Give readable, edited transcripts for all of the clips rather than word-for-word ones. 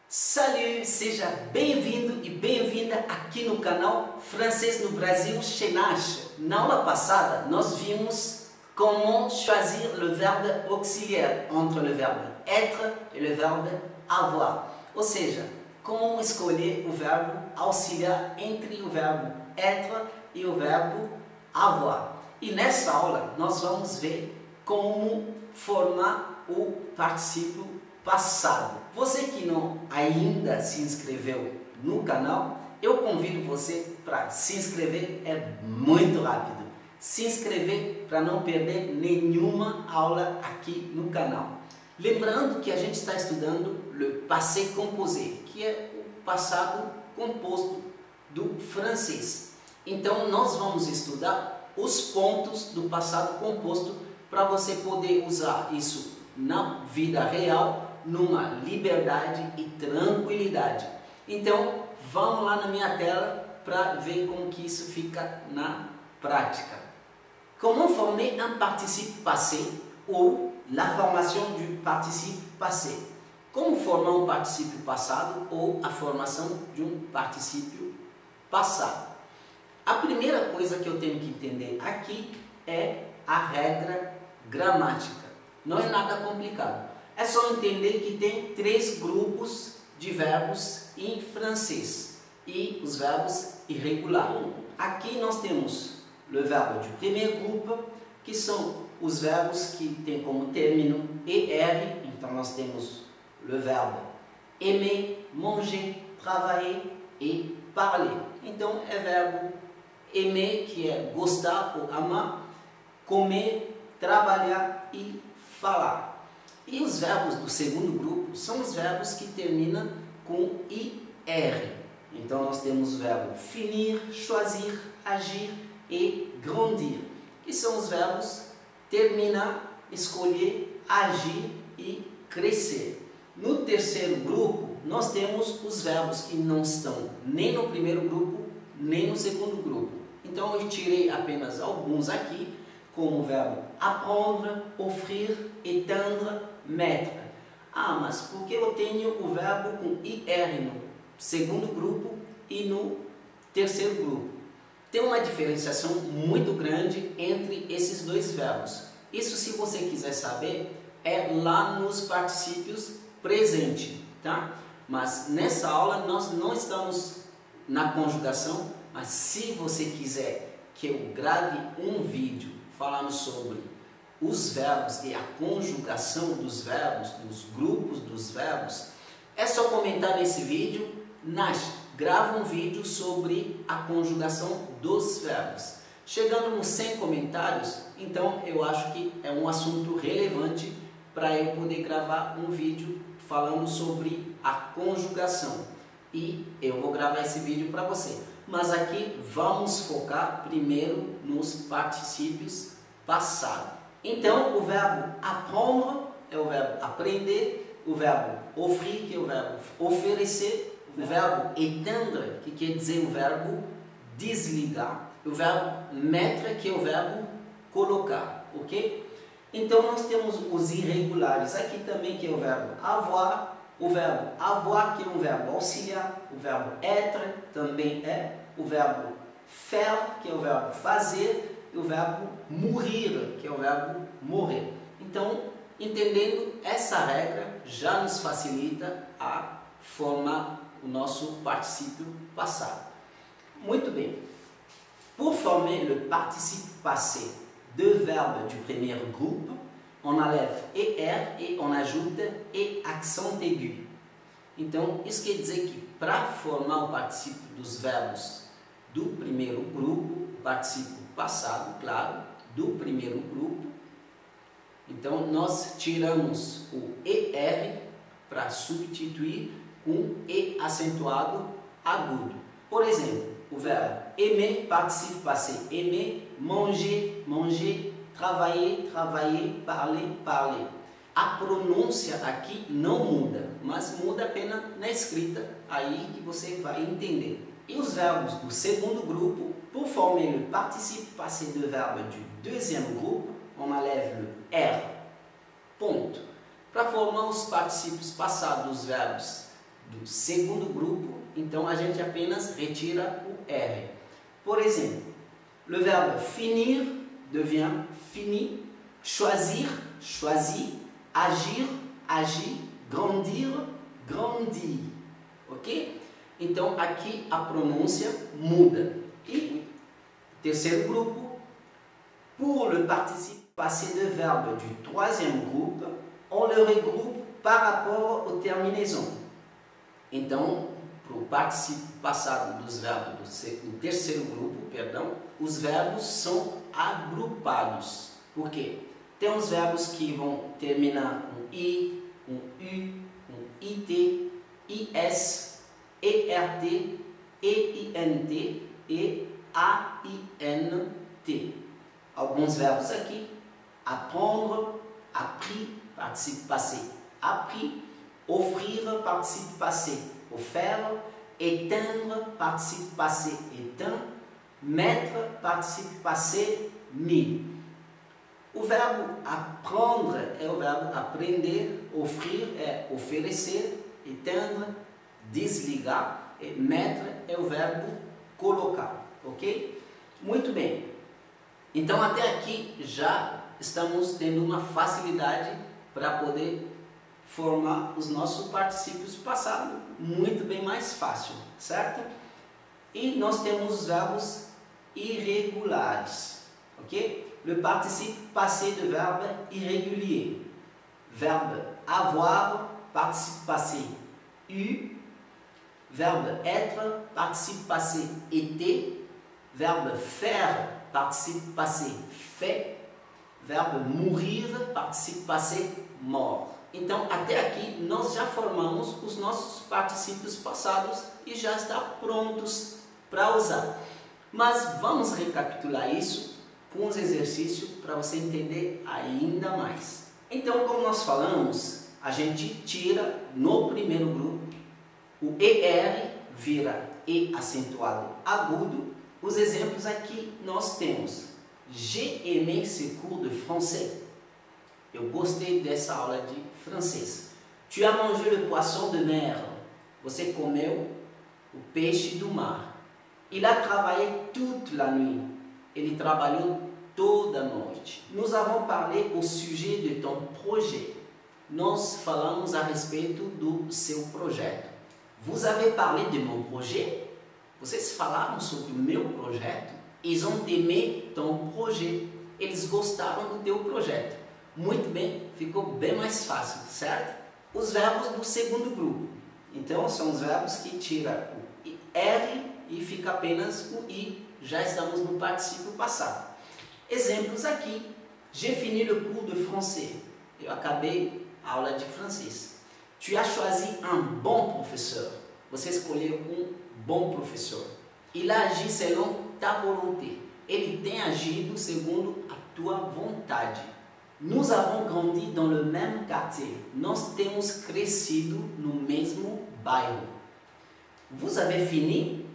Salut, seja bem-vindo e bem-vinda aqui no canal Francês no Brasil Chenache. Na aula passada, nós vimos como choisir le verbe auxiliaire entre le verbe être e le verbe avoir. Ou seja, como escolher o verbo auxiliar entre o verbo être e o verbo avoir. E nessa aula, nós vamos ver como formar o particípio passado. Você que não ainda se inscreveu no canal, eu convido você para se inscrever, é muito rápido. Se inscrever para não perder nenhuma aula aqui no canal. Lembrando que a gente está estudando le passé composé, que é o passado composto do francês. Então nós vamos estudar os pontos do passado composto para você poder usar isso na vida real, numa liberdade e tranquilidade. Então, vamos lá na minha tela para ver como que isso fica na prática. Comment former un participe passé ou la formation du participe passé? Como formar um particípio passado ou a formação de um particípio passado? A primeira coisa que eu tenho que entender aqui é a regra gramática. Não é nada complicado. É só entender que tem três grupos de verbos em francês e os verbos irregulares. Aqui nós temos o verbo de primeiro grupo, que são os verbos que têm como término ER. Então nós temos o verbo aimer, manger, travailler e parler. Então é verbo aimer, que é gostar ou amar, comer, trabalhar e falar. E os verbos do segundo grupo são os verbos que terminam com IR. Então nós temos o verbo finir, choisir, agir e grandir, que são os verbos terminar, escolher, agir e crescer. No terceiro grupo, nós temos os verbos que não estão nem no primeiro grupo, nem no segundo grupo. Então eu tirei apenas alguns aqui, como o verbo apprendre, offrir, éteindre, mettre. Ah, mas por que eu tenho o verbo com IR no segundo grupo e no terceiro grupo? Tem uma diferenciação muito grande entre esses dois verbos. Isso, se você quiser saber, é lá nos particípios presente, tá? Mas nessa aula nós não estamos na conjugação, mas se você quiser que eu grave um vídeo falando sobre os verbos e a conjugação dos verbos, dos grupos dos verbos, é só comentar nesse vídeo, Nash, grava um vídeo sobre a conjugação dos verbos. Chegando nos 100 comentários, então eu acho que é um assunto relevante para eu poder gravar um vídeo falando sobre a conjugação. E eu vou gravar esse vídeo para você. Mas aqui vamos focar primeiro nos particípios passados. Então, o verbo apprendre é o verbo aprender, o verbo offrir, que é o verbo oferecer, o verbo éteindre, que quer dizer o verbo desligar, o verbo mettre, que é o verbo colocar, ok? Então, nós temos os irregulares aqui também, que é o verbo avoir, que é um verbo auxiliar, o verbo être também é, o verbo faire, que é o verbo fazer, e o verbo mourir, que é o verbo morrer. Então, entendendo essa regra, já nos facilita a formar o nosso particípio passado. Muito bem. Pour former le participe passé de verbes du premier groupe, on enlève ER et on ajoute E accent aigu. Então, isso quer dizer que para formar o particípio dos verbos do primeiro grupo, particípio passado, claro, do primeiro grupo, então nós tiramos o ER para substituir um E acentuado agudo. Por exemplo, o verbo aimer, participe passé, aimer, manger, manger, travailler, travailler, parler, parler. A pronúncia aqui não muda, mas muda apenas na escrita, aí que você vai entender. E os verbos do segundo grupo, pour former le participe passé de verbe du deuxième groupe, on enlève le R. Ponto. Para formar os particípios passados dos verbos do segundo grupo, então a gente apenas retira o R. Por exemplo, le verbe finir devient fini, choisir, choisi, agir, agi, grandir, grandi. Ok? Então aqui a pronúncia muda. E terceiro grupo, pour le participe passé de verbe du troisième groupe, on le regroupe par rapport aux terminaisons. Então, para o participe passado dos verbos do terceiro grupo, perdão, os verbos são agrupados. Por quê? Tem uns verbos que vão terminar um I, um U, um IT, IS, ERT, EINT e AINT. Alguns verbos aqui: apprendre, appris, participe passé, appris, offrir, participe passé, offert, éteindre, participe passé, éteint, mettre, participe passé, mis. O verbo apprendre é o verbo aprender, offrir é oferecer, éteindre, desligar, e mettre é o verbo colocar, ok? Muito bem. Então até aqui já estamos tendo uma facilidade para poder formar os nossos particípios passados muito bem mais fácil, certo? E nós temos os verbos irregulares, ok? Le participe passé de verbe irrégulier. Verbe avoir, participe passé eu. Verbe être, participe passé été. Verbe faire, participe passé fait. Verbe mourir, participe passé mort. Então, até aqui, nós já formamos os nossos particípios passados e já está prontos para usar. Mas vamos recapitular isso com os exercícios para você entender ainda mais. Então, como nós falamos, a gente tira no primeiro grupo o ER, vira E acentuado agudo. Os exemplos aqui nós temos: J'ai aimé ce cours de français. Eu gostei dessa aula de francês. Tu as mangé le poisson de mer. Você comeu o peixe do mar. Il a travaillé toute la nuit. Ele trabalhou toda a noite. Nous avons parlé au sujet de ton projet. Nós falamos a respeito do seu projeto. Vous avez parlé de mon projet? Vocês falaram sobre o meu projeto? Ils ont aimé ton projet. Eles gostaram do teu projeto. Muito bem, ficou bem mais fácil, certo? Os verbos do segundo grupo. Então, são os verbos que tiram o R e fica apenas o I. Já estamos no particípio passado. Exemplos aqui. J'ai fini le cours de français. Eu acabei a aula de francês. Tu as choisi un bon professeur. Você escolheu um bom professor. Il a agi selon ta volonté. Ele tem agido segundo a tua vontade. Nous avons grandi dans le même quartier. Nós temos crescido no mesmo bairro. Vous avez fini?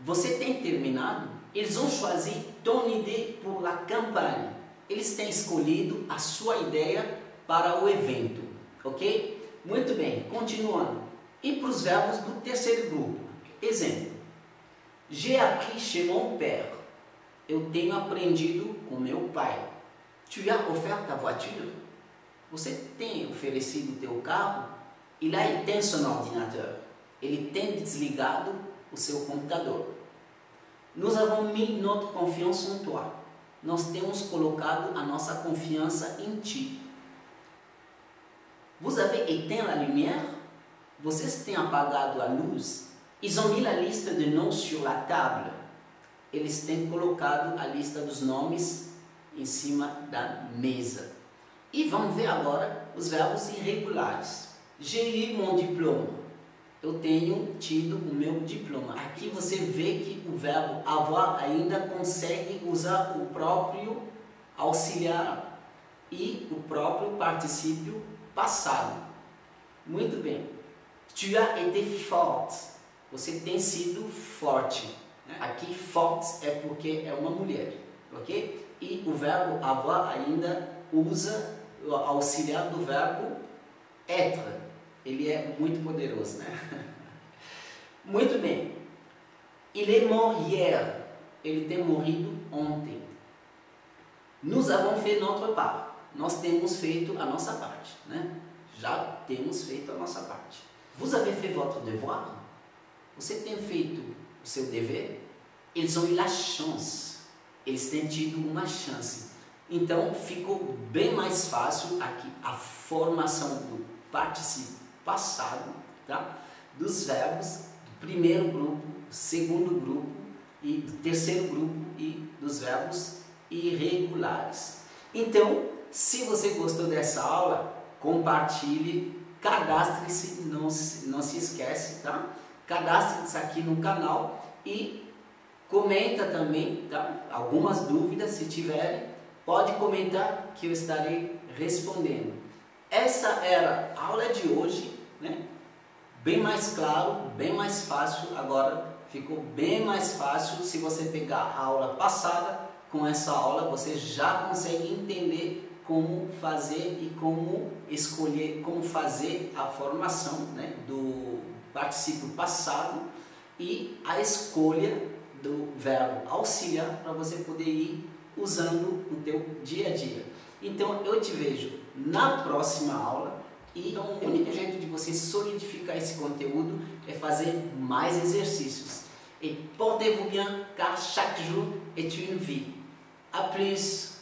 Você tem terminado? Ils ont choisi ton idée pour la campagne. Eles têm escolhido a sua ideia para o evento. Ok? Muito bem, continuando. E para os verbos do terceiro grupo. Exemplo. J'ai appris chez mon père. Eu tenho aprendido com meu pai. Tu as offert ta voiture? Você tem oferecido o teu carro? Il a éteint son ordinateur. Ele tem desligado o seu computador. Nous avons mis notre confiance en toi. Nós temos colocado a nossa confiança em ti. Vous avez éteint la lumière? Vocês têm apagado a luz? Ils ont mis la liste de noms sur la table. Eles têm colocado a lista dos nomes em cima da mesa. E vamos ver agora os verbos irregulares. J'ai eu mon diplôme. Eu tenho tido o meu diploma. Aqui você vê que o verbo avoir ainda consegue usar o próprio auxiliar e o próprio particípio passado. Muito bem. Tu as été forte. Você tem sido forte. Aqui forte é porque é uma mulher, ok? E o verbo avoir ainda usa o auxiliar do verbo être. Ele é muito poderoso, né? Muito bem. Il est mort hier. Ele tem morrido ontem. Nous avons fait notre part. Nós temos feito a nossa parte, né? Já temos feito a nossa parte. Vous avez fait votre devoir? Você tem feito o seu dever? Ils ont eu la chance. Eles têm tido uma chance. Então, ficou bem mais fácil aqui a formação do particípio passado, tá? Dos verbos do primeiro grupo, do segundo grupo e do terceiro grupo e dos verbos irregulares. Então, se você gostou dessa aula, compartilhe, cadastre-se, não se esquece, tá? Cadastre-se aqui no canal e comenta também, tá? Algumas dúvidas, se tiverem, pode comentar que eu estarei respondendo. Essa era a aula de hoje, né? Bem mais claro, bem mais fácil, agora ficou bem mais fácil. Se você pegar a aula passada, com essa aula você já consegue entender como fazer e como escolher, como fazer a formação, né, do particípio passado e a escolha do verbo auxiliar para você poder ir usando no teu dia a dia. Então eu te vejo na próxima aula e então, o único jeito de você solidificar esse conteúdo é fazer mais exercícios. Et portez-vous bien car chaque jour est une vie. A plus!